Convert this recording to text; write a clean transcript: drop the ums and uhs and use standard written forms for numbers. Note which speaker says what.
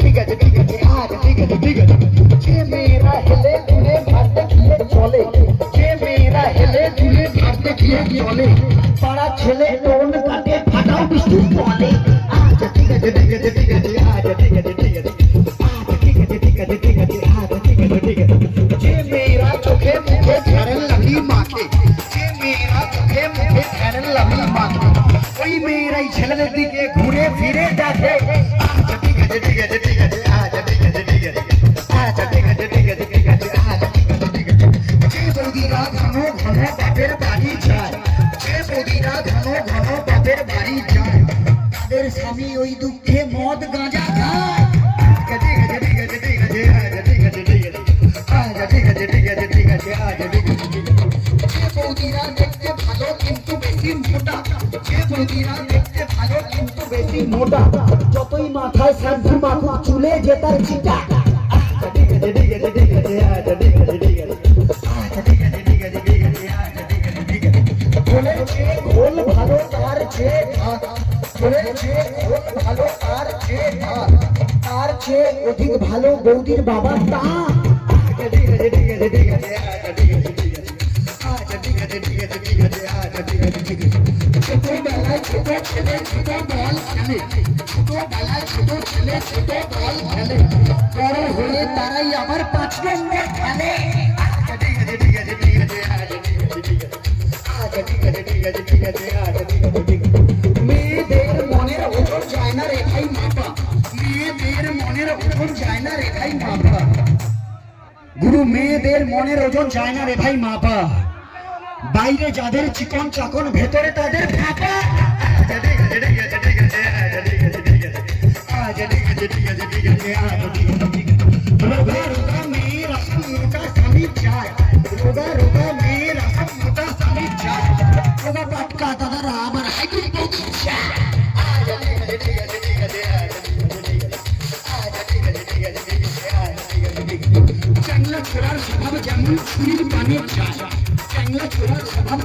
Speaker 1: ঠিক আছে ঠিক আছে আচ্ছা ঠিক আছে ঠিক আছে যে মেয়েরা হেলে দুলে ভাতে গিয়ে চলে যে মেয়েরা হেলে দুলে ভাতে গিয়ে চলে পাড়া ছেলে টোন কাটে ফাটাও বৃষ্টি বলে আচ্ছা ঠিক আছে ঠিক আছে ঠিক আছে আচ্ছা ঠিক আছে ঠিক আছে আচ্ছা ঠিক আছে ঠিক আছে ঠিক আছে আচ্ছা ঠিক আছে ঠিক আছে যে মেয়েরা চোখে মুখে ফেরেন লাভলি মাখে যে মেয়েরা চোখে মুখে ফেরেন লাভলি মাখে ওই মেয়েরাই ছেলেদের দিকে ঘুরে ফিরে দেখে আচ্ছা ঠিক আছে ঠিক আছে ঠিক আছে আচ্ছা ঠিক আছে ঠিক আছে আচ্ছা ঠিক আছে ঠিক আছে ঠিক আছে আচ্ছা ঠিক আছে ঠিক আছে যে বৌদিরা ঘন ঘন বাপের বাড়ি যায় যে বৌদিরা ঘন ঘন বাপের বাড়ি যায় তাদের স্বামী ওই দুঃখে মদ গাঁজা খায় ঠিক আছে ঠিক আছে ঠিক আছে আচ্ছা ঠিক আছে ঠিক আছে আচ্ছা ঠিক আছে ঠিক আছে ঠিক আছে আচ্ছা ঠিক আছে ঠিক আছে যে বৌদিরা দেখতে ভালো কিন্তু বেশি মোটা যে বৌদিরা দেখতে ভালো কিন্তু বেশি মোটা যতই মাথায় শ্যাম্পু মাখুক চুলে যে তার চিটা আচ্ছা ঠিক আছে ঠিক আছে ঠিক আছে আচ্ছা ঠিক আছে ঠিক আছে আচ্ছা ঠিক আছে ঠিক আছে ঠিক আছে আচ্ছা ঠিক আছে ঠিক আছে বলে যে ঘোল ভালো তার চেয়ে ভাত বলে যে ঘোল ভালো তার চেয়ে ভাত তার চেয়ে অধিক ভালো বৌদির বাবা তা আচ্ছা ঠিক আছে ঠিক আছে ঠিক আছে আচ্ছা ঠিক আছে ঠিক আছে আচ্ছা ঠিক আছে ঠিক আছে ঠিক আছে আচ্ছা ঠিক আছে ঠিক আছে ছোটবেলায় ছোট ছেলে ছোট বল খেলে ছোটবেলায় ছোট ছেলে ছোট বল খেলে বড় হলে তারাই আবার 5 নম্বর খেলে আচ্ছা ঠিক আছে ঠিক আছে ঠিক আছে আচ্ছা ঠিক আছে ঠিক আছে আচ্ছা ঠিক আছে ঠিক আছে ঠিক আছে আচ্ছা ঠিক আছে ঠিক আছে মেয়েদের মনের ওজন যায় না রেখাই মাপা মেয়েদের মনের ওজন যায় না রেখাই মাপা গুরু মেয়েদের মনের ওজন যায় না রে ভাই মাপা বাইরে যাদের চিকন চাকন ভেতরে তাদের ফাঁকা আচ্ছা ঠিক আছে ঠিক আছে ঠিক আছে আচ্ছা ঠিক আছে ঠিক আছে আচ্ছা ঠিক আছে ঠিক আছে ঠিক আছে আচ্ছা ঠিক আছে ঠিক আছে রোগা রোগা মেয়ের আসন মোটা স্বামী চায় রোগা রোগা মেয়ের আসন মোটা স্বামী চায় রোগা পাটকা দাদারা আমার হাইটুল বৌদি চায় আচ্ছা ঠিক আছে ঠিক আছে ঠিক আছে আচ্ছা ঠিক আছে ঠিক আছে ঠিক আছে আচ্ছা ঠিক আছে ঠিক আছে চ্যাংলা ছোড়ার স্বভাব যেমন শরীর পানি চায় চ্যাংলা ছোড়ার স্বভাব